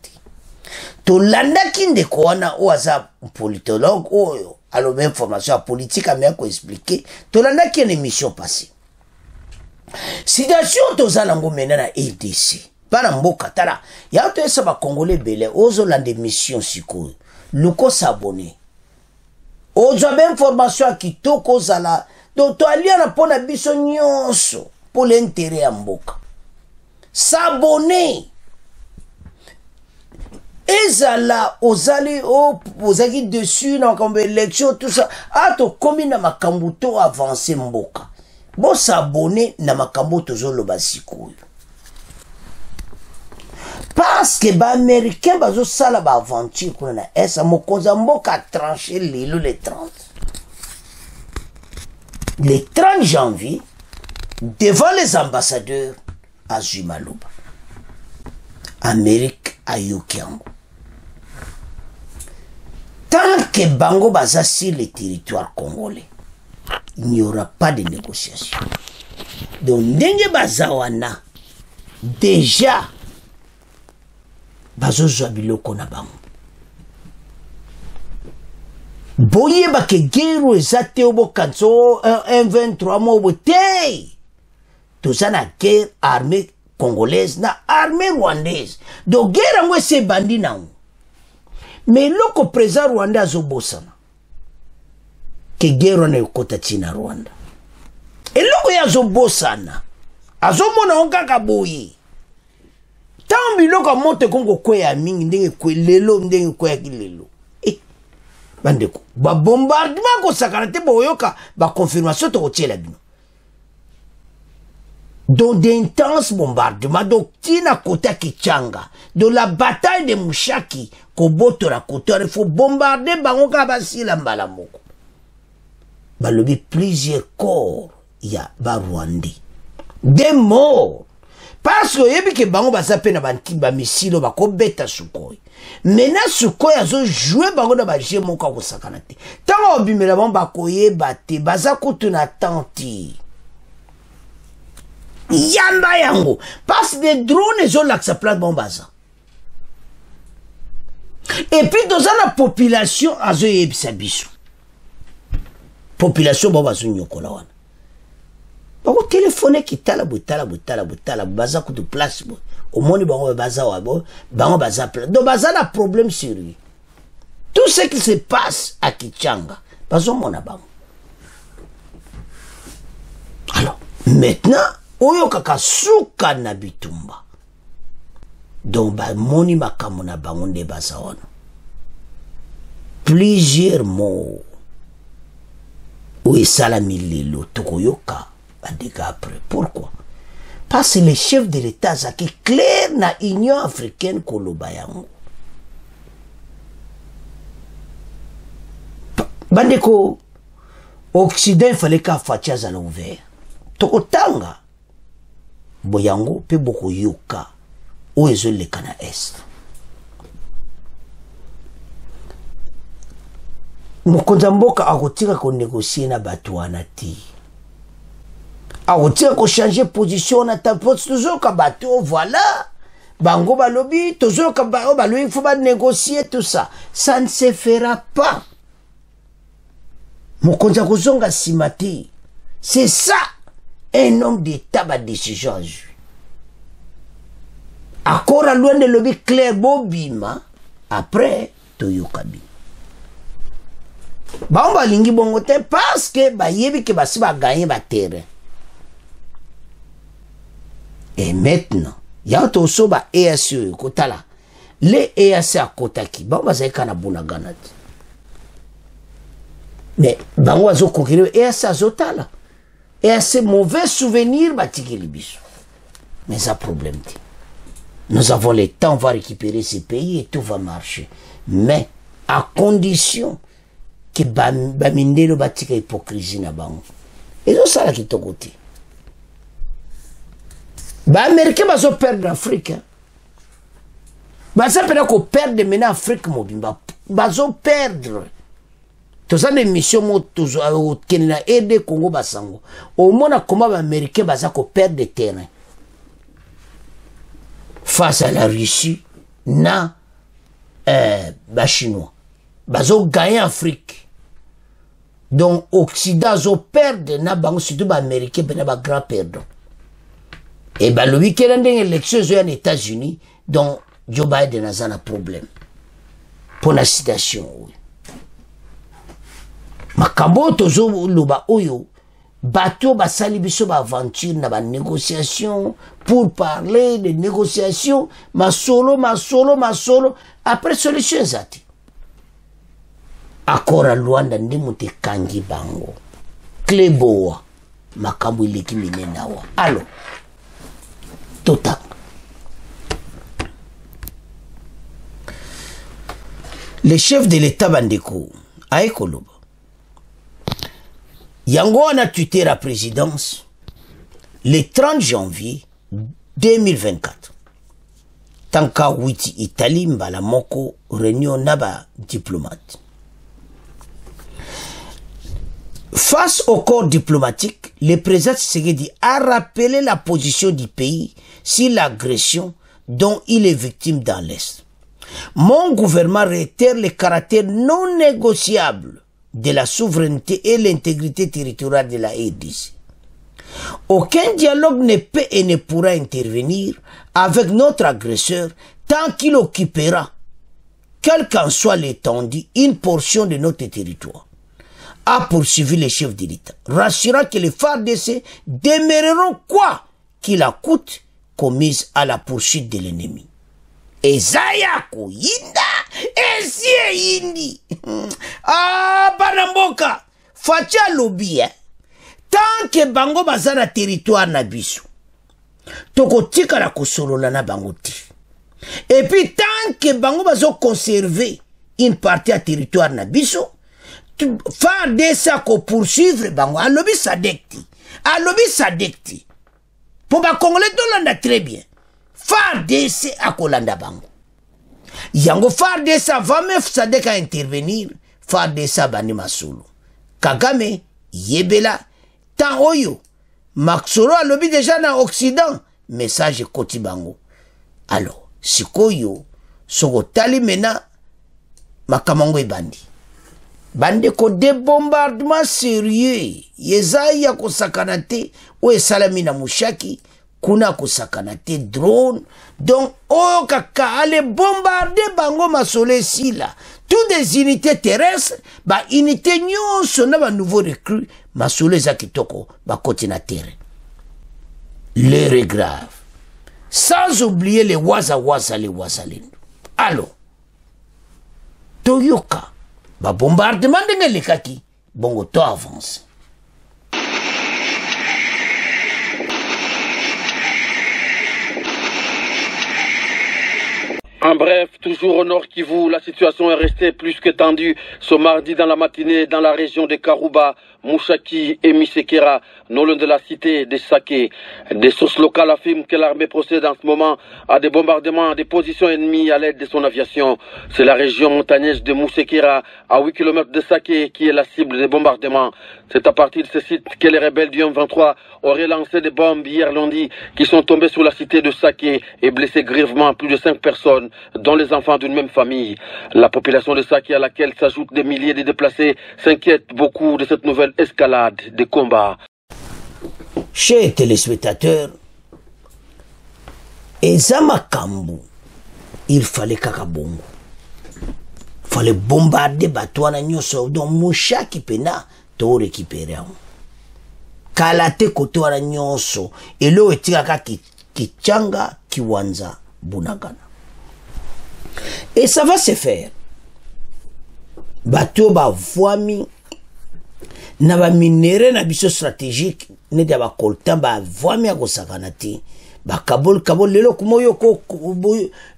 To landa kinde ko wana o aza politologue o alors même formation politique a bien ko expliquer to landa ki une émission passée. Situation to zalango mena na RDC. Para mboka tala ya to esa ba congolais belé ozo lande mission siko. Luko s'abonner. Ozo même formation kitoko zala. Donc, tu as lié à la biso nyonso pour l'intérêt à mboka. S'abonner. ezala ozali ozaki dessus na makambo élection tout ça ato komi na makambo to avancer mboka bo s'abonner na makambo tozoloba sikoyo parce que ba américain bazo sala ba aventure kuna na esa mokonza mboka tranché lelo le 30 janvier devant les ambassadeurs à Jumaloba Amérique à Yokiango. Tant que Bango baza sur le territoire congolais, il n'y aura pas de négociation. Donc, ndenge bazawana, déjà, bazo biloko na bango. Boye ba ke guerre ezate obo kanso 1-23 mois obo te. Tozana guerre armée congolaise na armée rwandaise. Donc guerre ngwe se bandi na. Mais loko président Rwanda azobosana. Ke guerre na yokota china Rwanda. Et loko ya azobosana. Azomona onkaka boye. Tambi loko monte kongo kwe ya mingi ndenge kwe lelo ndenge kwe ya kilelo. Bandeko ba bombardement ko sakarate boyoka ba confirmation to kotiela bino donc d'intenses bombardements donc tina kota kichanga de la bataille de Mushaki ko boto la kota il faut bombarder bango ka basila mbala moko balobi plusieurs corps ya ba Rwandais des morts parce que yebi ke bango basape na bantimba misilo bakobeta Sukhoi maintenant Sukhoi azo jouer bango na ba jeu moko ko sakana te tango obimela bango bakoyeba te baza kutu na tanti yamba yango parce que des drones zo laksa place bango baza et puis dans la population azo yebisa biso population bango bazo nyokola wana bako téléphoner ki tala botala baza kutu place bo au monde bango baza wabo bango baza place donc baza na problème sur lui tout ce qui se passe à Kichanga bazo mona bango alors maintenant oyo kaka suka na bitumba donc ba moni makambo na bango nde baza wana plusieurs mots ou esalami lelo tokoyoka après. Pourquoi? Parce que le chef de l'État qui clair na Union africaine kolobayango. Bandeko Occident il fallait qu'à fatia za ouvert. Tokotanga boyango pe boko yoka o ezole kana est. Mokonza mboka akotika ko négocier na bato wana ti. Ah, on tient qu'on change position, on a toujours qu'à bateau, voilà. Bango balobi, toujours qu'à balobi, il faut pas négocier tout ça. Ça ne se fera pas. Mokonza kozonga simati. C'est ça, un homme d'État ba décision à jouer. Accord à loin de lobby clair bobima, après, toyokabi. Bamba lingi bongote parce que ba yebi ke basi ba gagner ba terrain. Et maintenant, il y a aussi ba EAC kotala. Les EAC à Kotaki, ba bazai kana bunagana. Mais ba wazo kokire EAC azotala. EAC mauvais souvenir ba tikeli biso. Mais ça problème. Nous avons le temps, on va récupérer ces pays et tout va marcher. Mais à condition que ba mindelo ba tika hypocrisie na bango. Et ça là qui to côté. Les Américains vont perdre l'Afrique. Ils vont perdre maintenant l'Afrique. Ils vont perdre. Tout ça, les missions au Kenya et le Congo. Au moins, comment les Américains vont perdre le terrain face à la Russie, na Chinois. Ils vont gagner l'Afrique. Donc, l'Occident va perdre, surtout les Américains vont grand perdre. Et ben le week-end d'élection aux États-Unis, donc Joe Biden a un problème. Pour la citation. Makambo tozo loba oyo, bateau basali biso ba aventure na ba négociation pour parler de négociation, ma solo après solution zati akora Luanda ndi mute kangi bango kleboa makambo ileki minenawa alo tota le chef de l'état bandeko aekoloba yango a tuté la présidence le 30 janvier 2024 tanka witi Italie mbala moko réunion naba diplomate. Face au corps diplomatique, le président Tshisekedi a rappelé la position du pays sur l'agression dont il est victime dans l'Est. Mon gouvernement réitère le caractère non négociable de la souveraineté et l'intégrité territoriale de la RDC. Aucun dialogue ne peut et ne pourra intervenir avec notre agresseur tant qu'il occupera, quelle qu'en soit l'étendue, une portion de notre territoire, a poursuivi le chef de l'État, rassurant que les FARDC demeureront quoi qu'il en coûte commise à la poursuite de l'ennemi. Ezayako yinda, esie yindi. Ah, Banamboka, fatia lobby, tant que bango bazana territoire na biso, toko tika la kosolola na bango ti. Et puis tant que bango bazo conserver une partie à territoire na biso, FARDC ko poursuivre bango, alobi sadekti. Pour ba Congolais dolanda très bien. FARDC a kolanda bango. Yango FARDC va me sadeka intervenir, FARDC bani masolo. Kagame yebela tan oyo. Maxoro alobi déjà na Occident, message koti bango. Alors, sikoyo soko tali mena makamango ebandi. Bande ko de bombardement sérieux. Yezaya ko sakanate o esalami na mushaki kuna ko sakanate drone. Donc o kaka ale bombarder bango masole sila. Toutes des unités terrestres, ba unité nyonso na ba nouveau recrue masole za kitoko ba koti na terre. L'heure est grave. Sans oublier les waza les wazalendo. Alors, Toyoka, ba bombardement de lekaki, bongo to avance. En bref, toujours au Nord Kivu, la situation est restée plus que tendue ce mardi dans la matinée dans la région de Karouba, Mouchaki et Misekera, non loin de la cité de Saké. Des sources locales affirment que l'armée procède en ce moment à des bombardements des positions ennemies à l'aide de son aviation. C'est la région montagneuse de Mousekera, à 8 km de Saké, qui est la cible des bombardements. C'est à partir de ce site que les rebelles du M23 auraient lancé des bombes hier lundi qui sont tombées sur la cité de Saké et blessé grièvement plus de 5 personnes, dont les enfants d'une même famille. La population de Saké, à laquelle s'ajoutent des milliers de déplacés, s'inquiète beaucoup de cette nouvelle escalade des combats. Chers téléspectateurs, Ezama Kambu, il fallait kakabongo. Il fallait bombarder Batouana Nyoso, donc Mouchaki Pena, to récupérer. Kalate Kotoana Nyoso, et l'eau est tiraka Kichanga, Kiwanza, Bunagana. Et ça va se faire. Bateau ba voimi na ba minéraux na biso stratégique ne dia ba coltan ba voimi ko sakanati ba kabol lelo kumoyo ko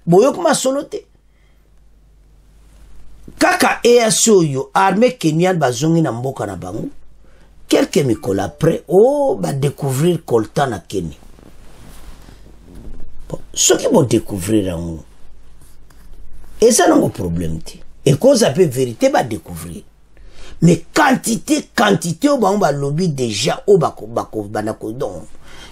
boyo kuma solote kaka EASO yo armée kenyane bazongi na mboka na bango quelques mikola après ba découvrir coltan na Kenya. Bon, ceux qui vont découvrir en et ça n'a pas de problème. Et cause à peu vérité, va découvrir. Mais quantité, on va lobby déjà au bako,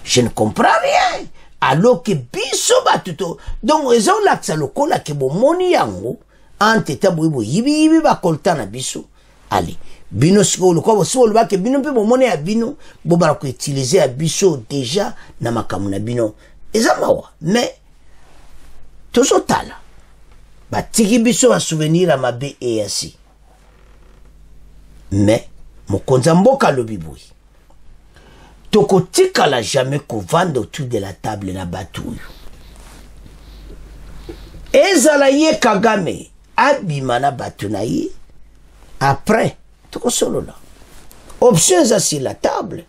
je ne comprends rien. Alors que biso ba tout. Donc, ils ont l'accès local là que bon moni yango, en tête boibo, yibi ba kolta na biso. Allez. Bino siko le quoi, so le ba que bino pe bon moni à bino, bo ba ko utiliser à biso déjà na makamu na bino. Et ça mawa. Mais, tout ça là. Ba tiki biso va souvenir à ma bé et ainsi. Mais, mon konzamboka lobiboui. Toko tika la jamais qu'on vende autour de la table na batouille. ezala ye Kagame abimana batunayi après tout solo là options eza sur la table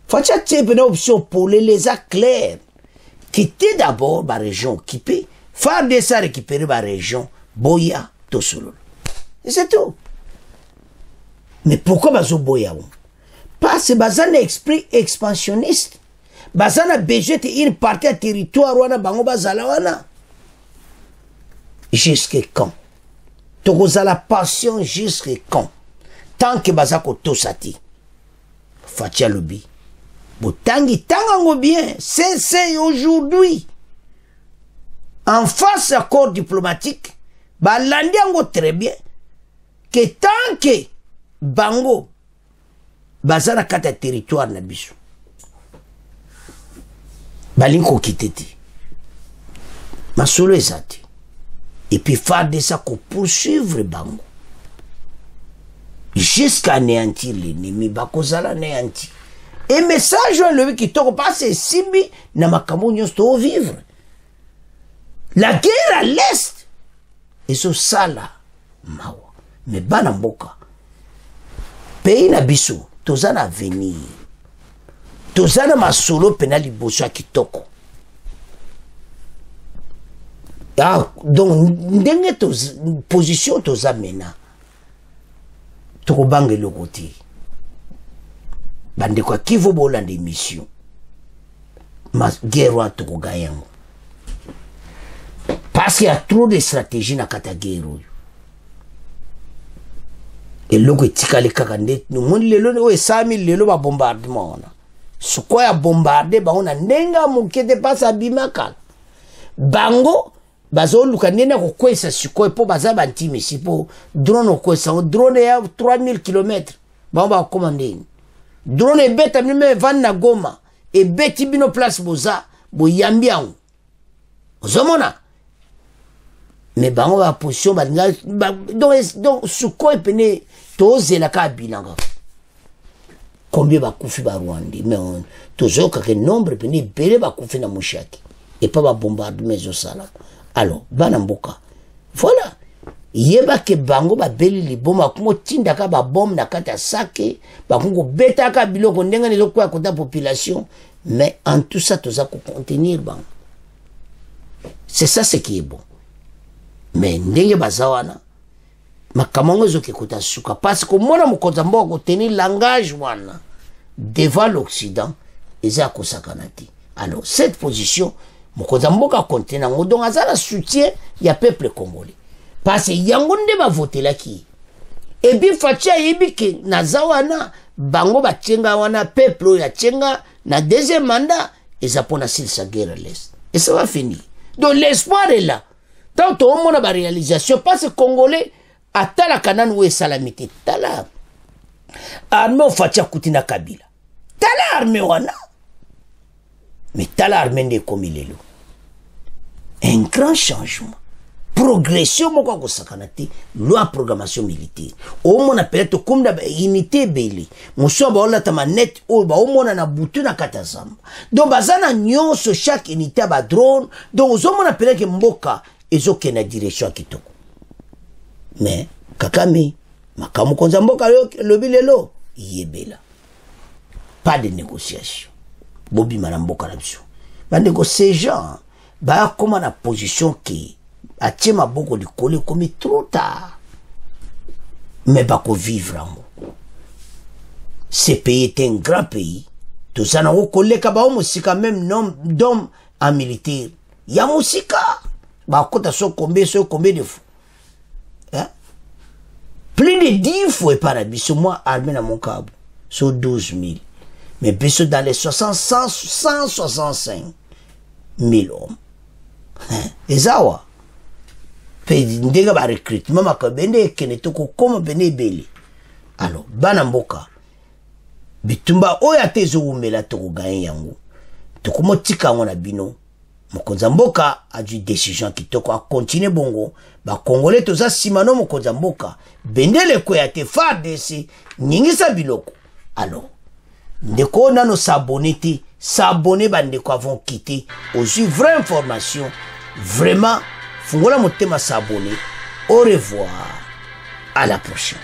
facha tie une option pour les clairs quitter d'abord la région occupée faire de ça récupérer la région boya tout solo et c'est tout. Mais pourquoi bazo boya parce que bazana esprit expansionniste bazana besoin une partie à territoire wana bango bazala wana jusque quand tokoza la passion jusque quand tant que bazako tosati fatia lobi botangi tangango bien c'est aujourd'hui en face accord diplomatique balandi yango très bien que tant que bango bazana kata territoire na biso balinko kitete masolo ezati et puis faire de ça qu'on poursuivre bango jusqu'à anéantir l'ennemi bakozala anéanti et message le qui toko passe simbi na makambo nyonso vivre la guerre à l'est et so sala mawa mais bana mboka pays na biso tozana avenir tozana masolo penali boso kitoko. Ah, donc ndenge position toza mena tokobange le côté bande kwa kivo bolanda mission ma guerre wa tokogayango parce qu'il y a trop de stratégie na kata guerre et loko tikale kaka ndet no mon lelo o 100000 lelo ba bombardement na soko ya bombarder ba ona ndenga mukete pasa bimaka bango bazo luka nene ko kwesa siko po baza bantime sipo drone ko kwesa drone ya 3000 km ba ba commander drone beta mime van na Goma e beti bino place boza bo yambiango ozomona mais bango ba position ba donc siko epene tozela ka bilanga combien ba kufi ba Rwanda mais tozoka que nombre pene bele ba kufi na mushaki et pas ba bombardement zo sala. Alors, banamboka. Voilà. Yeba ke bango ba beli liboma kungo tinda ka ba bombe na kata sake, ba kungo beta ka biloko ndenga ne lokwa kota population, mais en tout ça toza ko contenir bango. C'est ça ce qui est bon. Mais ndenge bazawana makamongo zo ke kota suka parce que mona mokonza mboko tenir langage wana devant l'Occident eza ko sakanati. Alors, cette position mokonza mboka contenant donc azala soutien ya peuple congolais parce que yango nde ba voter la ki et puis fatia yebike na zawana bango ba tchenga wana peuple ya tchenga na deuxième mandat et ça pona sil sa guerre à l'est et ça va finir donc l'espoir est là tant au mona ba réalisation parce que congolais atala kanan we salamité tala armée fatia kutina kabila tala armée wana. Mais t'as l'armée de comme il est là. Un grand changement. Progression, mon quoi sakanati, loi programmation militaire. Au moins, on appelle comme la unité belli. Mon soir, bah, on a ta manette, au moins, on a bouton à katazamba. Donc, bazana nyon, sur chaque unité, bah, drone. Donc, aux hommes, on appelle que mboka, et zo kena direction à kitoko. Mais, kakami, makamu konza mboka, le bilelo, yebela. Pas de négociation. Bobi Maramboka là-dessus. Bandeko ces gens, bah comment la position qui a tient ma beaucoup de coller comme trop tard. Mais bah qu'on vivre en haut. Ce pays est un grand pays. Tout ça n'a pas collé qu'à bah musika même nom d'homme en militaire. Ya musika. Bah quand t'as so combien de fois. Hein? Plus de 10 fois par la biso moi armé dans mon câble. Sur 12 000. Mais biso dans les 165 000 hommes. Et ça, ouais. Ndega ba recrutement makabende kenetoko comme bene beli. Alors, banamboka. Bitumba oya tezo umela toko gagne yango. Toko motika ngona bino. Mokonza mboka a du décision kitoko a continuer bongo. Ba Congolais toza simano mokonza mboka. Bendele ko ya te FARDC nyingisa biloko. Alors, ndeko nano s'abonner bande ko avons quitté aux vraies informations Vraiment, fungola motema s'abonner. Au revoir. À la prochaine.